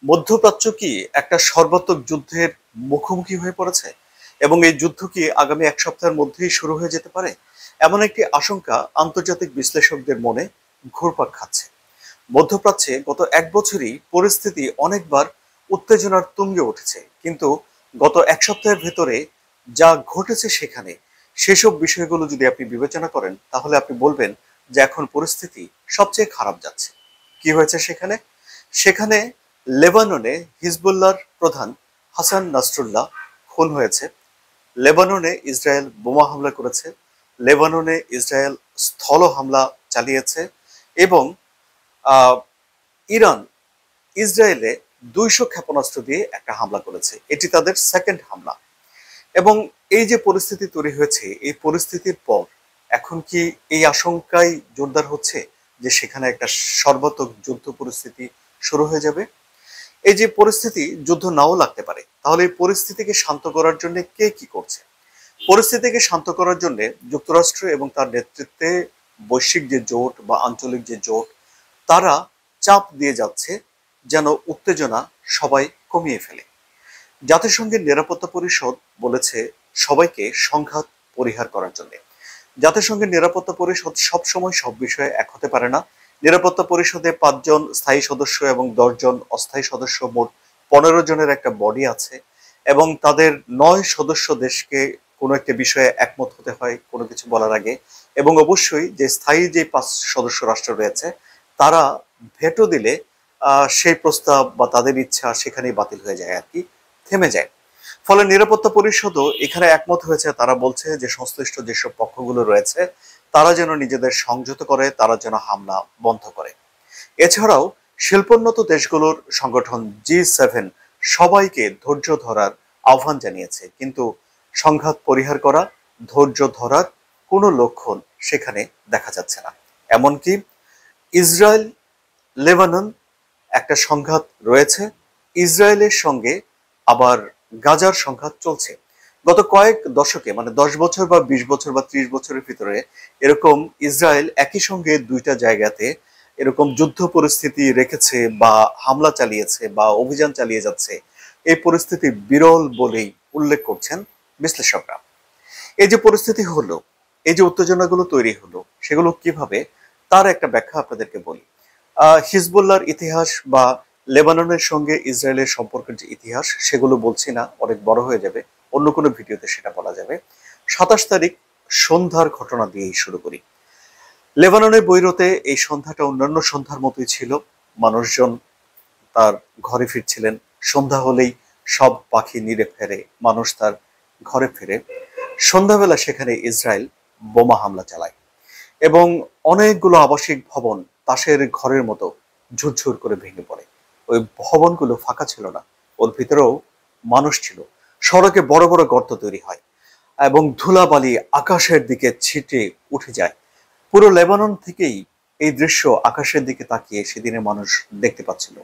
মধ্যপ্রাচ্য কি একটা সর্বাত্মক যুদ্ধের মুখোমুখি হয়ে পড়েছে এবং এই যুদ্ধ কি আগামী এক সপ্তাহের মধ্যেই শুরু হয়ে যেতে পারে? এমন একটি আশঙ্কা আন্তর্জাতিক বিশ্লেষকদের মনে ঘুরপাক খাচ্ছে। মধ্যপ্রাচ্যে গত এক বছরই পরিস্থিতি অনেকবার উত্তেজনার তুঙ্গে উঠেছে, কিন্তু গত এক সপ্তাহের ভেতরে যা ঘটেছে সেখানে সেসব বিষয়গুলো যদি আপনি বিবেচনা করেন তাহলে আপনি বলবেন যে এখন পরিস্থিতি সবচেয়ে খারাপ যাচ্ছে। কি হয়েছে সেখানে? সেখানে লেবাননে হিজবুল্লাহর প্রধান হাসান নাসরুল্লাহ খুন হয়েছে। লেবাননে ইসরায়েল বোমা হামলা করেছে। লেবাননে ইসরায়েল স্থল হামলা চালিয়েছে এবং আহ, ইরান ইসরায়েলে 200 ক্ষেপণাস্ত্র দিয়ে একটা হামলা করেছে। এটি তাদের সেকেন্ড হামলা। এবং এই যে পরিস্থিতি তৈরি হয়েছে, এই পরিস্থিতির পর এখন কি এই আশঙ্কাই জোরদার হচ্ছে যে সেখানে একটা সর্বাত্মক যুদ্ধ পরিস্থিতি শুরু হয়ে যাবে? এই যে পরিস্থিতি, যুদ্ধ নাও লাগতে পারে, তাহলে এই পরিস্থিতিকে শান্ত করার জন্য কে কি করছে? পরিস্থিতিকে শান্ত করার জন্য যুক্তরাষ্ট্র এবং তার নেতৃত্বে বৈশ্বিক যে জোট বা আঞ্চলিক যে জোট, তারা চাপ দিয়ে যাচ্ছে যেন উত্তেজনা সবাই কমিয়ে ফেলে। জাতিসংঘের নিরাপত্তা পরিষদ বলেছে সবাইকে সংঘাত পরিহার করার জন্য। জাতিসংঘের নিরাপত্তা পরিষদ সবসময় সব বিষয়ে এক হতে পারে না। নিরাপত্তা পরিষদে 5 জন স্থায়ী সদস্য এবং 10 জন অস্থায়ী সদস্য, মোট 15 জনের একটা বডি আছে এবং তাদের 9 সদস্য দেশকে কোনো একটা বিষয়ে একমত হতে হয় কোনো কিছু বলার আগে। এবং অবশ্যই যে স্থায়ী যে 5 সদস্য রাষ্ট্র রয়েছে তারা ভেটো দিলে সেই প্রস্তাব বা তাদের ইচ্ছা সেখানেই বাতিল হয়ে যায় আর কি, থেমে যায়। ফলে নিরাপত্তা পরিষদও এখানে একমত হয়েছে। তারা বলছে যে সংশ্লিষ্ট যেসব পক্ষগুলো রয়েছে তারা যেন নিজেদের সংযত করে, তারা যেন হামলা বন্ধ করে। এছাড়াও শিল্পোন্নত দেশগুলোর সংগঠন G7 সবাইকে ধৈর্য ধরার আহ্বান জানিয়েছে, কিন্তু সংঘাত পরিহার করা, ধৈর্য ধরার কোনো লক্ষণ সেখানে দেখা যাচ্ছে না। এমনকি ইসরায়েল লেবানন একটা সংঘাত রয়েছে, ইসরায়েলের সঙ্গে আবার গাজার সংঘাত চলছে। গত কয়েক দশকে, মানে 10 বছর বা 20 বছর বা 30 বছরের ভিতরে এরকম ইসরায়েল একই সঙ্গে দুইটা জায়গাতে এরকম যুদ্ধ পরিস্থিতি রেখেছে বা হামলা চালিয়েছে বা অভিযান চালিয়ে যাচ্ছে, এই পরিস্থিতি বিরল বলেই উল্লেখ করছেন বিশ্লেষকরা। এই যে পরিস্থিতি হলো, এই যে উত্তেজনাগুলো তৈরি হলো, সেগুলো কিভাবে, তার একটা ব্যাখ্যা আপনাদেরকে বলি। হিজবুল্লাহর ইতিহাস বা লেবাননের সঙ্গে ইসরায়েলের সম্পর্কের যে ইতিহাস সেগুলো বলছি না, অনেক বড় হয়ে যাবে, অন্য কোনো ভিডিওতে সেটা বলা যাবে। 27 তারিখ সন্ধ্যার ঘটনা দিয়েই শুরু করি। লেবাননের বৈরুতে এই সন্ধ্যাটা অন্যান্য সন্ধ্যার মতোই ছিল। মানুষজন তার ঘরে ফিরছিলেন। সন্ধ্যা হলেই সব পাখি নিড়ে ফেরে, মানুষ তার ঘরে ফেরে। সন্ধ্যাবেলা সেখানে ইসরায়েল বোমা হামলা চালায় এবং অনেকগুলো আবাসিক ভবন তাসের ঘরের মতো ঝুরঝুর করে ভেঙে পড়ে। ওই ভবনগুলো ফাঁকা ছিল না, ওর ভিতরেও মানুষ ছিল। সড়কে বড় বড় গর্ত তৈরি হয় এবং ধুলাবালি আকাশের দিকে ছিটে উঠে যায়। পুরো লেবানন থেকেই এই দৃশ্য আকাশের দিকে তাকিয়ে সেদিনে মানুষ দেখতে পাচ্ছিল।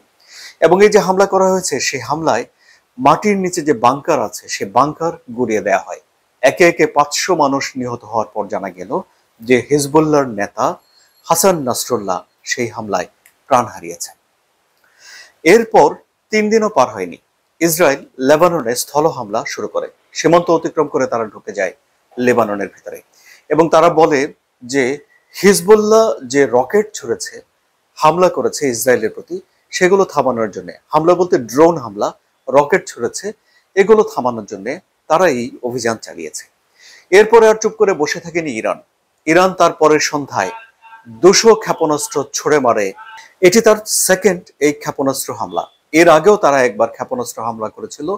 এবং এই যে হামলা করা হয়েছে, সেই হামলায় মাটির নিচে যে বাংকার আছে সে বাংকার গুড়িয়ে দেওয়া হয়। একে একে 500 মানুষ নিহত হওয়ার পর জানা গেল যে হিজবুল্লাহর নেতা হাসান নাসরুল্লাহ সেই হামলায় প্রাণ হারিয়েছেন। এরপর 3 দিনও পার হয়নি, ইসরায়েল লেবাননে স্থল হামলা শুরু করে। সীমান্ত অতিক্রম করে তারা ঢুকে যায় লেবাননের ভিতরে এবং তারা বলে যে হিজবুল্লাহ যে রকেট ছুড়েছে, হামলা করেছে ইসরায়েলের প্রতি, সেগুলো থামানোর জন্য, হামলা বলতে ড্রোন হামলা, রকেট ছুড়েছে, এগুলো থামানোর জন্য তারা এই অভিযান চালিয়েছে। এরপরে আর চুপ করে বসে থাকেনি ইরান। ইরান তার পরের সন্ধ্যায় 200 ক্ষেপণাস্ত্র ছুড়ে মারে। এটি তার সেকেন্ড এই ক্ষেপণাস্ত্র হামলা। এর আগেও তারা একবার ক্ষেপণাস্ত্র হামলা করেছিল,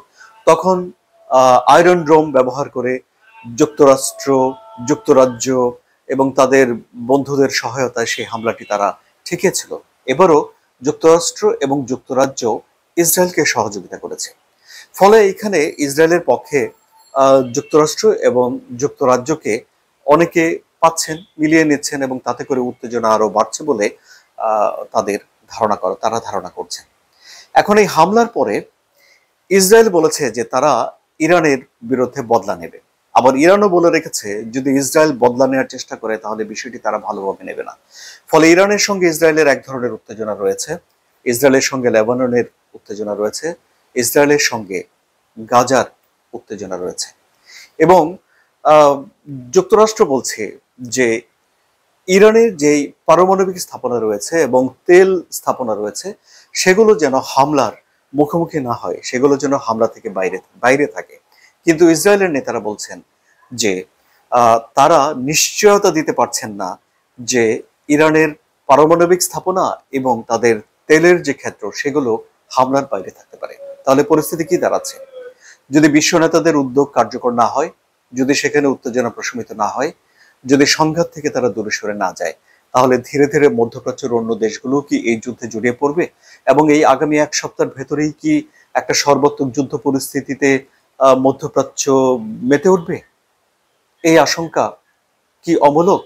তখন আয়রন ড্রোম ব্যবহার করে যুক্তরাষ্ট্র, যুক্তরাজ্য এবং তাদের বন্ধুদের সহায়তায় সেই হামলাটি তারা ঠেকিয়েছিল। এবারও যুক্তরাষ্ট্র এবং যুক্তরাজ্য ইসরায়েলকে সহযোগিতা করেছে। ফলে এখানে ইসরায়েলের পক্ষে যুক্তরাষ্ট্র এবং যুক্তরাজ্যকে অনেকে পাচ্ছেন, মিলিয়ে নিচ্ছেন এবং তাতে করে উত্তেজনা আরো বাড়ছে বলে তারা ধারণা করছেন। এখন এই হামলার পরে ইসরায়েল বলেছে যে তারা ইরানের বিরুদ্ধে বদলা নেবে। আবার ইরানও বলে রেখেছে যদি ইসরায়েল বদলা নেওয়ার চেষ্টা করে তাহলে বিষয়টি তারা ভালোভাবে নেবে না। ফলে ইরানের সঙ্গে ইসরায়েলের এক ধরনের উত্তেজনা রয়েছে, ইসরায়েলের সঙ্গে লেবাননের উত্তেজনা রয়েছে, ইসরায়েলের সঙ্গে গাজার উত্তেজনা রয়েছে। এবং আহ, যুক্তরাষ্ট্র বলছে যে ইরানের যেই পারমাণবিক স্থাপনা রয়েছে এবং তেল স্থাপনা রয়েছে সেগুলো যেন হামলার মুখোমুখি না হয়, সেগুলো যেন হামলা থেকে বাইরে বাইরে থাকে। কিন্তু ইসরায়েলের নেতারা বলছেন যে তারা নিশ্চয়তা দিতে পারছেন না যে ইরানের পারমাণবিক স্থাপনা এবং তাদের তেলের যে ক্ষেত্র সেগুলো হামলার বাইরে থাকতে পারে। তাহলে পরিস্থিতি কি দাঁড়াচ্ছে? যদি বিশ্ব নেতাদের উদ্যোগ কার্যকর না হয়, যদি সেখানে উত্তেজনা প্রশমিত না হয়, যদি সংঘাত থেকে তারা দূরে সরে না যায়, তাহলে ধীরে ধীরে মধ্যপ্রাচ্যের অন্য দেশগুলো কি এই যুদ্ধে জড়িয়ে পড়বে এবং এই আগামী এক সপ্তাহের ভেতরেই কি একটা সর্বাত্মক যুদ্ধ পরিস্থিতিতে মধ্যপ্রাচ্য মেতে উঠবে? এই আশঙ্কা কি অমূলক,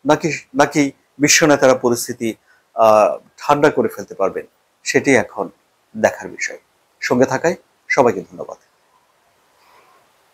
নাকি নাকি বিশ্ব নেতারা পরিস্থিতি আহ ঠান্ডা করে ফেলতে পারবেন? সেটি এখন দেখার বিষয়। সঙ্গে থাকায় সবাইকে ধন্যবাদ।